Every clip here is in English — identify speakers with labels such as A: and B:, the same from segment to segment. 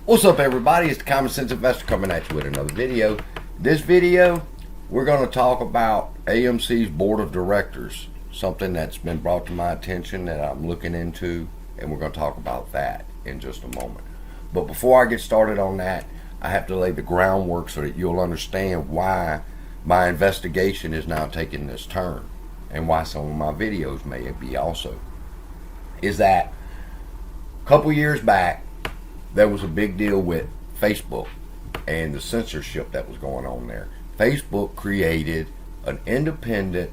A: What's up, everybody? It's the Common Sense Investor coming at you with another video. This video, we're going to talk about AMC's board of directors, something that's been brought to my attention that I'm looking into, and we're going to talk about that in just a moment. But before I get started on that, I have to lay the groundwork so that you'll understand why my investigation is now taking this turn, and why some of my videos may be also. Is that a couple years back, there was a big deal with Facebook and the censorship that was going on there. Facebook created an independent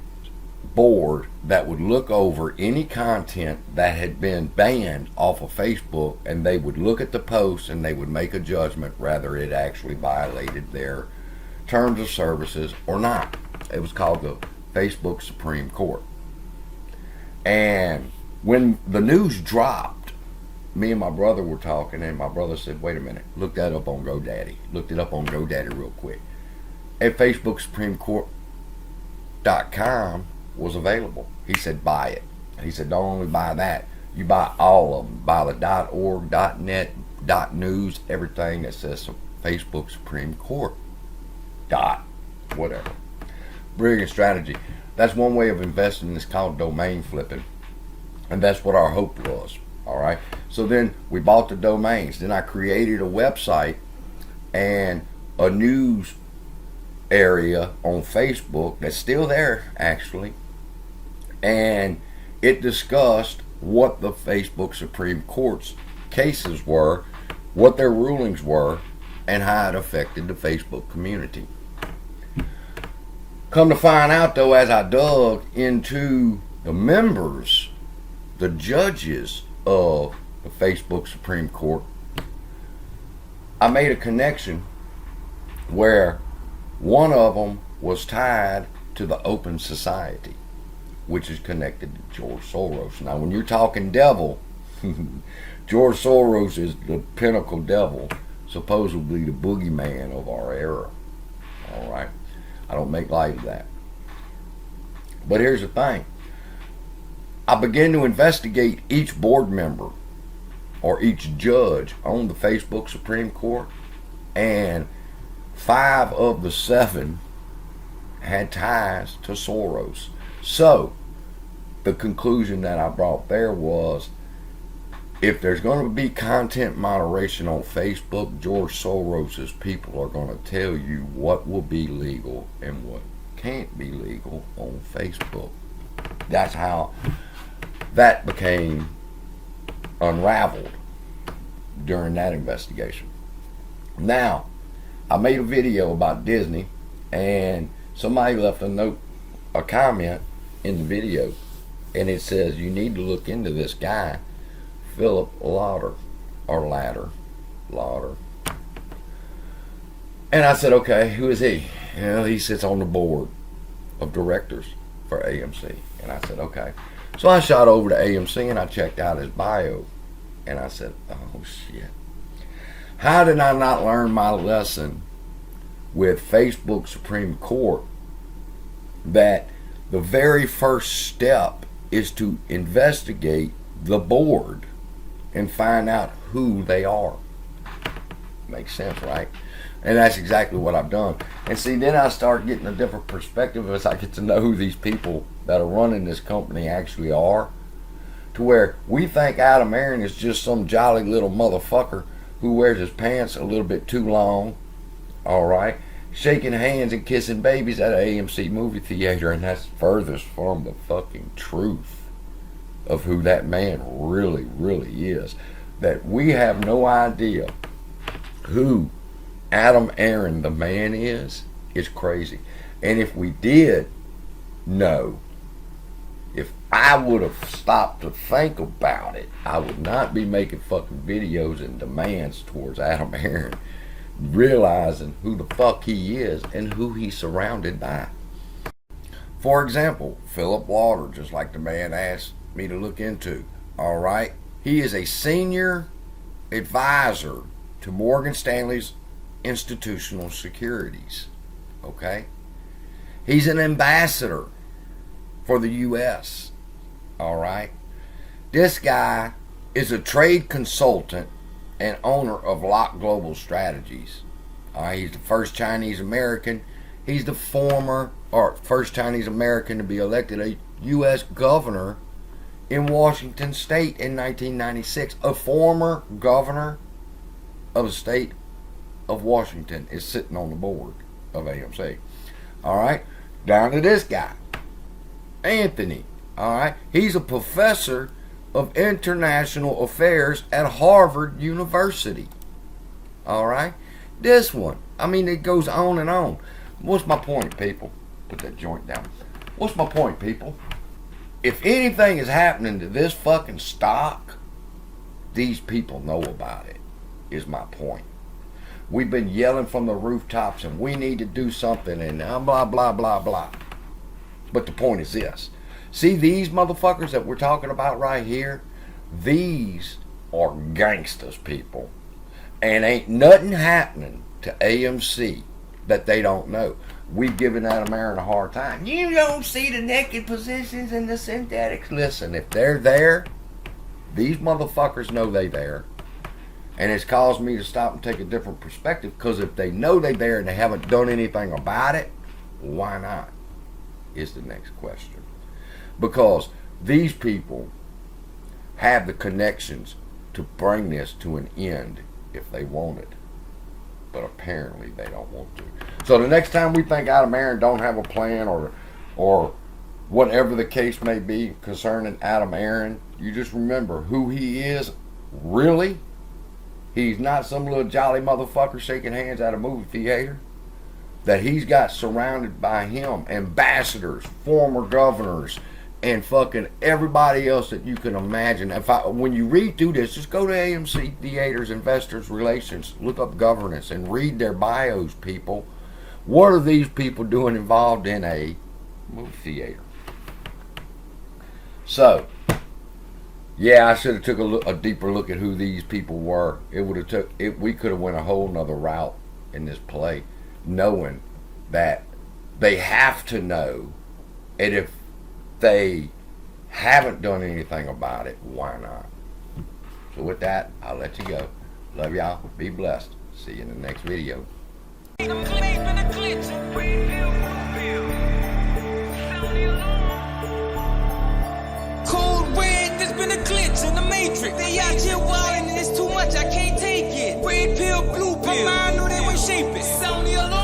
A: board that would look over any content that had been banned off of Facebook, and they would look at the posts and they would make a judgment whether it actually violated their terms of services or not. It was called the Facebook Supreme Court. And when the news dropped, me and my brother were talking, and my brother said, wait a minute, look that up on GoDaddy. Looked it up on GoDaddy real quick. At FacebookSupremeCourt.com was available. He said, buy it. He said, don't only buy that, you buy all of them. Buy the .org, .net, .news, everything that says Facebook Supreme Court. Whatever. Brilliant strategy. That's one way of investing. It's called domain flipping. And that's what our hope was. All right. So then we bought the domains. Then I created a website and a news area on Facebook that's still there, actually. And it discussed what the Facebook Supreme Court's cases were, what their rulings were, and how it affected the Facebook community. Come to find out, though, as I dug into the members, the judges of the Facebook Supreme Court, I made a connection where one of them was tied to the Open Society, which is connected to George Soros. Now, when you're talking devil, George Soros is the pinnacle devil, supposedly the boogeyman of our era. All right, I don't make light of that. But here's the thing. I began to investigate each board member or each judge on the Facebook Supreme Court, and 5 of the 7 had ties to Soros. So the conclusion that I brought there was, if there's going to be content moderation on Facebook, George Soros's people are going to tell you what will be legal and what can't be legal on Facebook. That's how that became unraveled during that investigation. Now, I made a video about Disney, and somebody left a comment in the video, and it says, you need to look into this guy, Philip Lauder. And I said, okay, who is he? He sits on the board of directors for AMC. And I said, okay. So I shot over to AMC and I checked out his bio, and I said, oh shit. How did I not learn my lesson with Facebook Supreme Court that the very first step is to investigate the board and find out who they are? Makes sense, right? And that's exactly what I've done. And see, then I start getting a different perspective as I get to know who these people that are running this company actually are. To where we think Adam Aaron is just some jolly little motherfucker who wears his pants a little bit too long, all right, shaking hands and kissing babies at an AMC movie theater, and that's furthest from the fucking truth of who that man really, really is. That we have no idea who Adam Aaron, the man, is crazy. And if we did know, if I would have stopped to think about it, I would not be making fucking videos and demands towards Adam Aaron, realizing who the fuck he is and who he's surrounded by. For example, Philip Lauder, just like the man asked me to look into, all right? He is a senior advisor to Morgan Stanley's Institutional Securities, okay? He's an ambassador for the U.S., all right? This guy is a trade consultant and owner of Lux Global Strategies. He's the first Chinese American. He's the first Chinese American to be elected a U.S. governor in Washington State in 1996. A former governor of the state of Washington is sitting on the board of AMC. All right, down to this guy, Anthony. All right, he's a professor of international affairs at Harvard University. All right, this one, I mean, it goes on and on. What's my point, people? Put that joint down. What's my point, people? If anything is happening to this fucking stock, these people know about it, is my point. We've been yelling from the rooftops and we need to do something and blah, blah, blah, blah. But the point is this. See these motherfuckers that we're talking about right here? These are gangsters, people. And ain't nothing happening to AMC that they don't know. We've given Adam Aaron a hard time. You don't see the naked positions and the synthetics. Listen, if they're there, these motherfuckers know they there. And it's caused me to stop and take a different perspective, because if they know they're there and they haven't done anything about it, why not? Is the next question. Because these people have the connections to bring this to an end if they want it. But apparently they don't want to. So the next time we think Adam Aaron don't have a plan or whatever the case may be concerning Adam Aaron, you just remember who he is really. He's not some little jolly motherfucker shaking hands at a movie theater. That he's got surrounded by him ambassadors, former governors, and fucking everybody else that you can imagine. When you read through this, just go to AMC Theaters Investors Relations, look up governance, and read their bios, people. What are these people doing involved in a movie theater? So, yeah, I should have took a deeper look at who these people were. It would have took it. We could have went a whole nother route in this play, knowing that they have to know, and if they haven't done anything about it, why not? So with that, I'll let you go. Love y'all. Be blessed. See you in the next video.
B: Cold red, there's been a glitch in the matrix. They out here wildin' and it's too much, I can't take it. Red pill, blue pill, my mind knew they were shaping. Sound the alarm.